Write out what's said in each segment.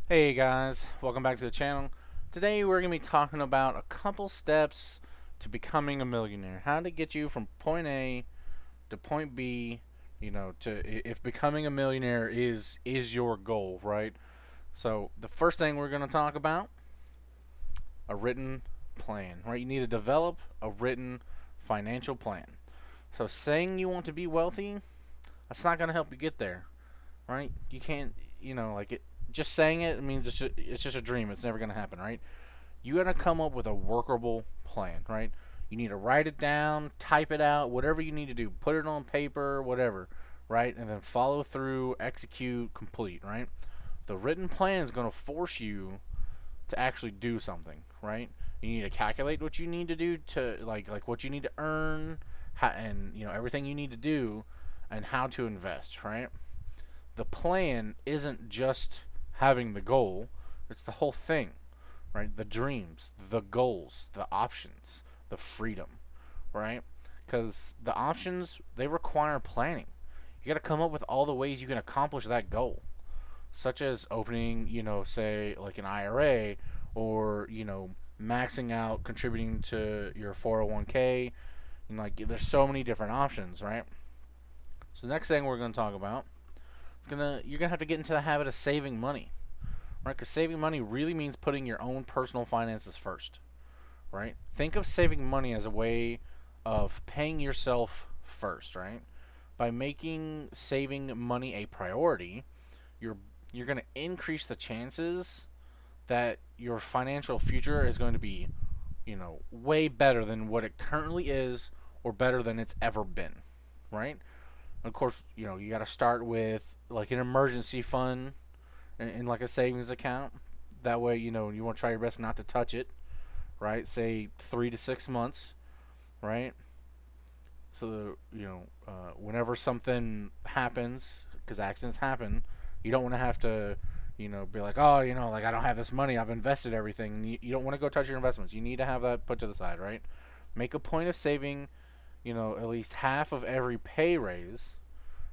Hey guys, welcome back to the channel. Today we're going to be talking about a couple steps to becoming a millionaire. How to get you from point A to point B, to if becoming a millionaire is your goal, right? So, the first thing we're going to talk about, a written plan, right? You need to develop a written financial plan. So, saying you want to be wealthy, that's not going to help you get there, right? You can't, just saying it means it's just a dream. It's never going to happen, right? You got to come up with a workable plan, right? You need to write it down, type it out, whatever you need to do. Put it on paper, whatever, right? And then follow through, execute, complete, right? The written plan is going to force you to actually do something, right? You need to calculate what you need to do to like what you need to earn, and everything you need to do, and how to invest, right? The plan isn't just having the goal; it's the whole thing, right? The dreams, the goals, the options, the freedom, right? Because the options, they require planning. You got to come up with all the ways you can accomplish that goal, such as opening, say like an IRA, or maxing out contributing to your 401k. And like there's so many different options, right? So the next thing we're going to talk about, you're going to have to get into the habit of saving money, right? Because saving money really means putting your own personal finances first, right? Think of saving money as a way of paying yourself first, right? By making saving money a priority, you're you're going to increase the chances that your financial future is going to be, way better than what it currently is, or better than it's ever been, right? Of course, you got to start with like an emergency fund in like a savings account. That way, you want to try your best not to touch it, right? Say 3 to 6 months, right? So whenever something happens, because accidents happen, you don't want to have to, be like, oh, like I don't have this money, I've invested everything. You don't want to go touch your investments. You need to have that put to the side, right? Make a point of saving, at least half of every pay raise,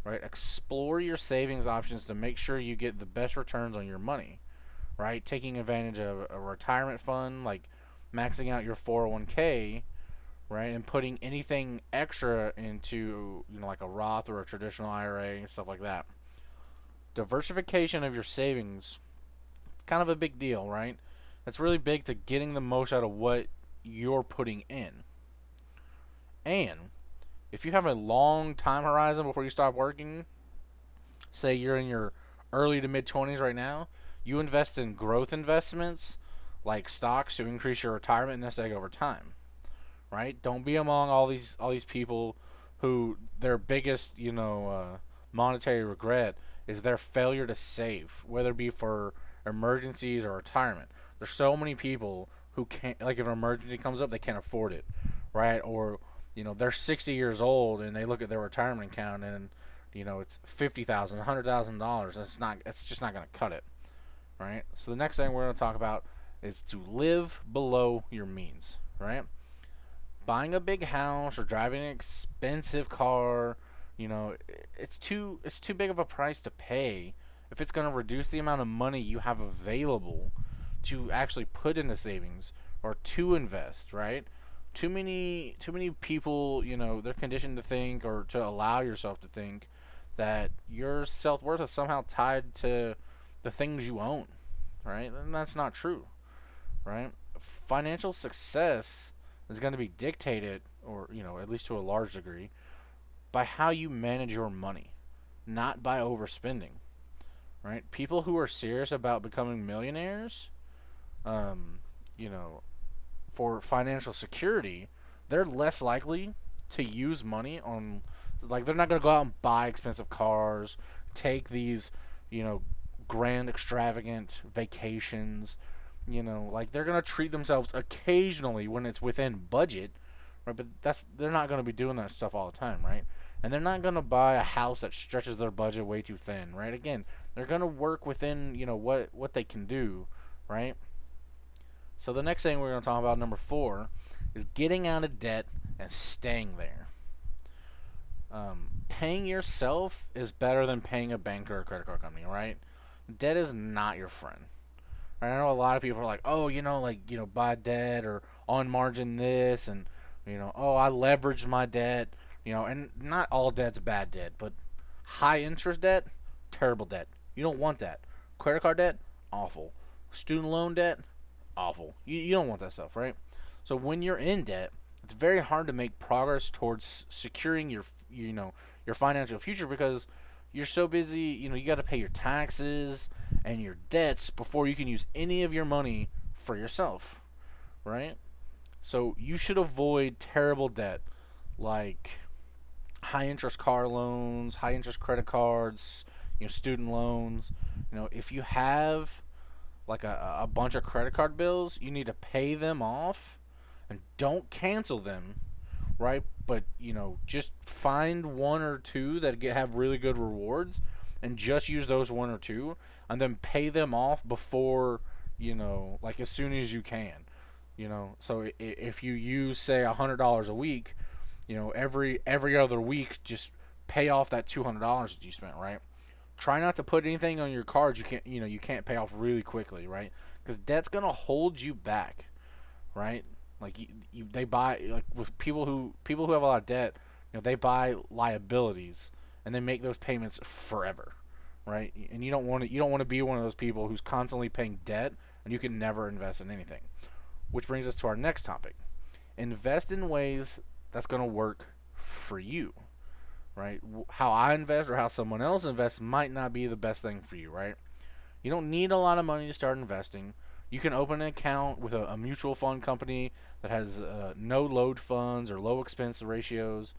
right? Explore your savings options to make sure you get the best returns on your money, right? Taking advantage of a retirement fund, like maxing out your 401k, right? And putting anything extra into, like a Roth or a traditional IRA and stuff like that. Diversification of your savings, kind of a big deal, right? That's really big to getting the most out of what you're putting in. And if you have a long time horizon before you stop working, say you're in your early to mid 20s right now, you invest in growth investments like stocks to increase your retirement nest egg over time, right? Don't be among all these people who their biggest, monetary regret is their failure to save, whether it be for emergencies or retirement. There's so many people who can't, like, if an emergency comes up, they can't afford it, right? Or they're 60 years old and they look at their retirement account and it's $50,000, $100,000. That's just not going to cut it, right? So the next thing we're going to talk about is to live below your means, right? Buying a big house or driving an expensive car, it's too big of a price to pay if it's going to reduce the amount of money you have available to actually put into savings or to invest, right? Too many people, they're conditioned to think, or to allow yourself to think, that your self-worth is somehow tied to the things you own, right? And that's not true, right? Financial success is going to be dictated, or at least to a large degree, by how you manage your money, not by overspending, right? People who are serious about becoming millionaires, um, you know, for financial security, they're less likely to use money on, like, they're not going to go out and buy expensive cars, take these, you know, grand extravagant vacations, like they're going to treat themselves occasionally when it's within budget, right? But they're not going to be doing that stuff all the time, right? And they're not going to buy a house that stretches their budget way too thin, right? Again, they're going to work within, what they can do, right? So the next thing we're going to talk about, number 4, is getting out of debt and staying there. Paying yourself is better than paying a bank or a credit card company, right? Debt is not your friend, Right? I know a lot of people are like, oh, buy debt or on margin this, and oh, I leveraged my debt. And not all debt's bad debt, but high interest debt, terrible debt. You don't want that. Credit card debt, awful. Student loan debt, awful. You don't want that stuff, right? So when you're in debt, it's very hard to make progress towards securing your financial future because you're so busy. You got to pay your taxes and your debts before you can use any of your money for yourself, right? So you should avoid terrible debt like high interest car loans, high interest credit cards, student loans. If you have like a bunch of credit card bills, you need to pay them off and don't cancel them, right? But, just find one or two that have really good rewards and just use those one or two and then pay them off before, like as soon as you can. So if you use, say, $100 a week, every other week, just pay off that $200 that you spent, right? Try not to put anything on your cards you can't pay off really quickly, right? Because debt's gonna hold you back, right? Like they buy like with people who have a lot of debt, they buy liabilities and they make those payments forever, right? And you don't want to be one of those people who's constantly paying debt and you can never invest in anything. Which brings us to our next topic: invest in ways that's gonna work for you, right? How I invest or how someone else invests might not be the best thing for you, right? You don't need a lot of money to start investing. You can open an account with a mutual fund company that has no load funds or low expense ratios.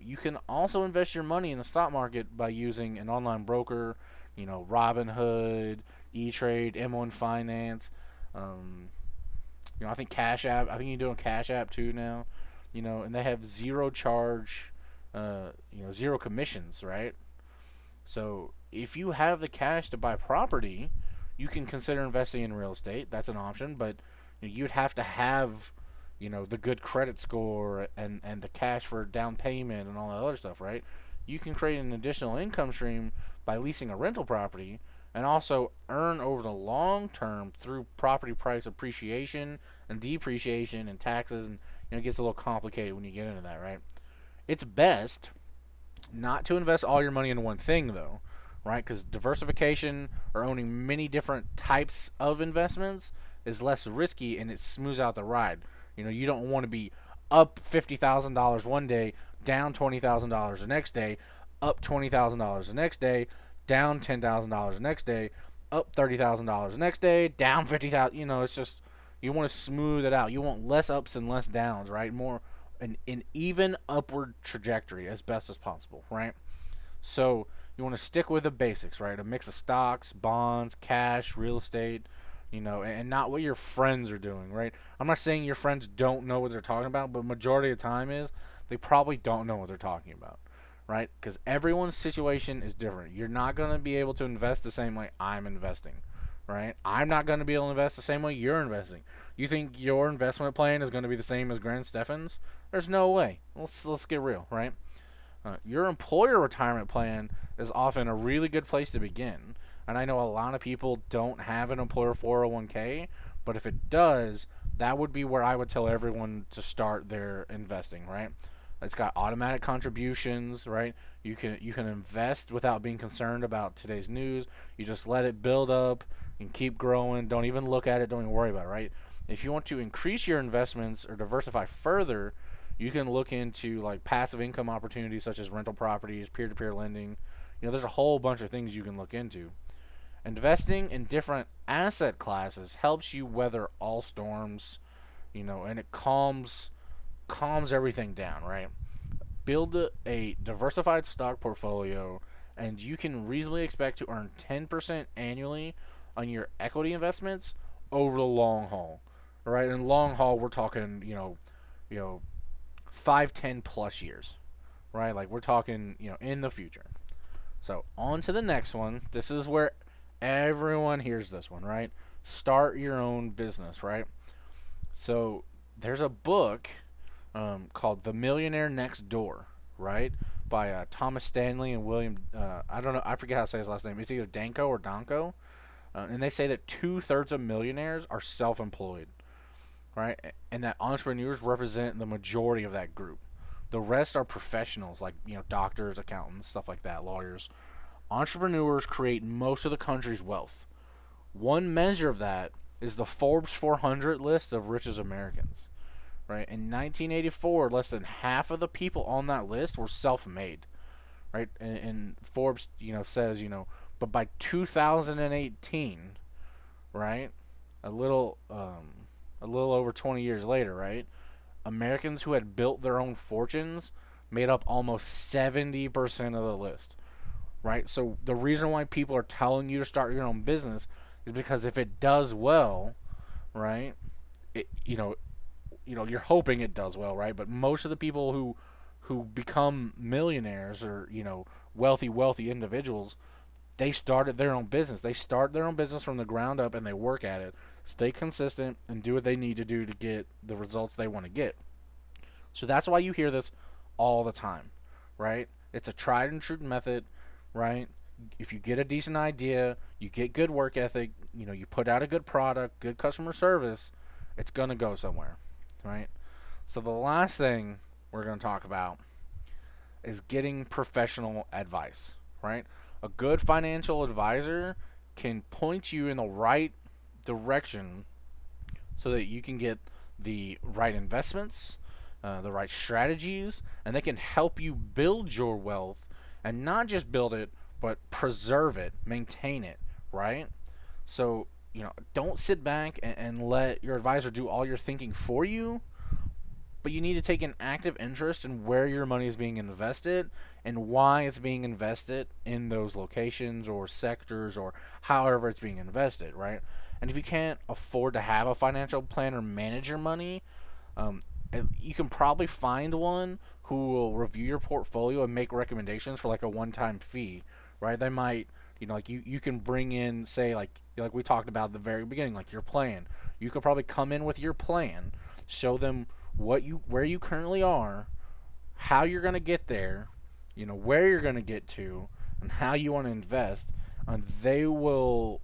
You can also invest your money in the stock market by using an online broker, Robinhood, E-Trade, M1 Finance. Um, I think Cash App. I think you're doing Cash App too now. And they have zero charge, zero commissions, right? So if you have the cash to buy property, you can consider investing in real estate. That's an option, but you'd have to have, the good credit score and the cash for down payment and all that other stuff, right? You can create an additional income stream by leasing a rental property and also earn over the long term through property price appreciation and depreciation and taxes. And it gets a little complicated when you get into that, right? It's best not to invest all your money in one thing, though, right? Because diversification or owning many different types of investments is less risky and it smooths out the ride. You don't want to be up $50,000 one day, down $20,000 the next day, up $20,000 the next day, down $10,000 the next day, up $30,000 the next day, down 50,000. It's just you want to smooth it out. You want less ups and less downs, right? More an even upward trajectory as best as possible, right? So you want to stick with the basics, right? A mix of stocks, bonds, cash, real estate, and not what your friends are doing, right? I'm not saying your friends don't know what they're talking about, but majority of the time is they probably don't know what they're talking about, right? Because everyone's situation is different. You're not going to be able to invest the same way I'm investing, right? I'm not going to be able to invest the same way you're investing. You think your investment plan is going to be the same as Grant Steffen's? There's no way. Let's get real, right? Your employer retirement plan is often a really good place to begin. And I know a lot of people don't have an employer 401k, but if it does, that would be where I would tell everyone to start their investing, right? It's got automatic contributions, right? You can invest without being concerned about today's news. You just let it build up and keep growing. Don't even look at it. Don't even worry about it, right? If you want to increase your investments or diversify further, you can look into like passive income opportunities such as rental properties, peer-to-peer lending. There's a whole bunch of things you can look into. Investing in different asset classes helps you weather all storms, and it calms everything down, right? Build a diversified stock portfolio, and you can reasonably expect to earn 10% annually on your equity investments over the long haul, right? In long haul, we're talking, 5, 10 plus years, right? Like we're talking, in the future. So on to the next one. This is where everyone hears this one, right? Start your own business, right? So there's a book called The Millionaire Next Door, right? By Thomas Stanley and William, I don't know, I forget how to say his last name. It's either Danko or Donko. And they say that 2/3 of millionaires are self-employed, right? And that entrepreneurs represent the majority of that group. The rest are professionals, like doctors, accountants, stuff like that, lawyers. Entrepreneurs create most of the country's wealth. One measure of that is the Forbes 400 list of richest Americans. Right? In 1984, less than half of the people on that list were self-made. Right? And Forbes, says, but by 2018, right, a little, a little over 20 years later, right, Americans who had built their own fortunes made up almost 70% of the list. Right? So the reason why people are telling you to start your own business is because if it does well, right, it, you're hoping it does well, right? But most of the people who become millionaires or wealthy individuals, they started their own business. They start their own business from the ground up and they work at it, stay consistent, and do what they need to do to get the results they want to get. So that's why you hear this all the time, right? It's a tried and true method, right? If you get a decent idea, you get good work ethic, you put out a good product, good customer service, it's going to go somewhere, right? So the last thing we're going to talk about is getting professional advice, right? A good financial advisor can point you in the right direction so that you can get the right investments, the right strategies, and they can help you build your wealth and not just build it, but preserve it, maintain it, right? So, don't sit back and let your advisor do all your thinking for you, but you need to take an active interest in where your money is being invested and why it's being invested in those locations or sectors or however it's being invested, right? And if you can't afford to have a financial planner manage your money, um, you can probably find one who will review your portfolio and make recommendations for like a one-time fee, right? They might, like you can bring in, say, like we talked about at the very beginning, like your plan. You could probably come in with your plan, show them where you currently are, how you're going to get there, where you're going to get to, and how you want to invest, and they will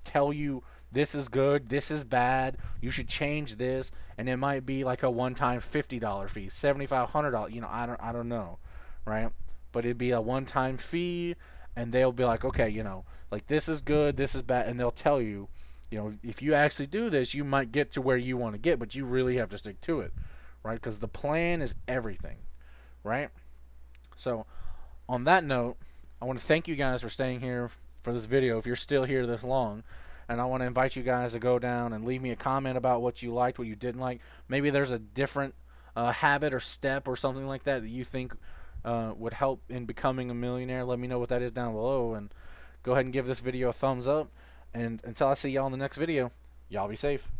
tell you this is good, this is bad, you should change this, and it might be like a one-time $50 fee, $7,500, I don't know, right? But it'd be a one-time fee, and they'll be like, okay, like this is good, this is bad, and they'll tell you, if you actually do this, you might get to where you want to get, but you really have to stick to it, right? Because the plan is everything, right? So, on that note, I want to thank you guys for staying here for this video if you're still here this long. And I want to invite you guys to go down and leave me a comment about what you liked, what you didn't like. Maybe there's a different habit or step or something like that that you think would help in becoming a millionaire. Let me know what that is down below. And go ahead and give this video a thumbs up. And until I see y'all in the next video, y'all be safe.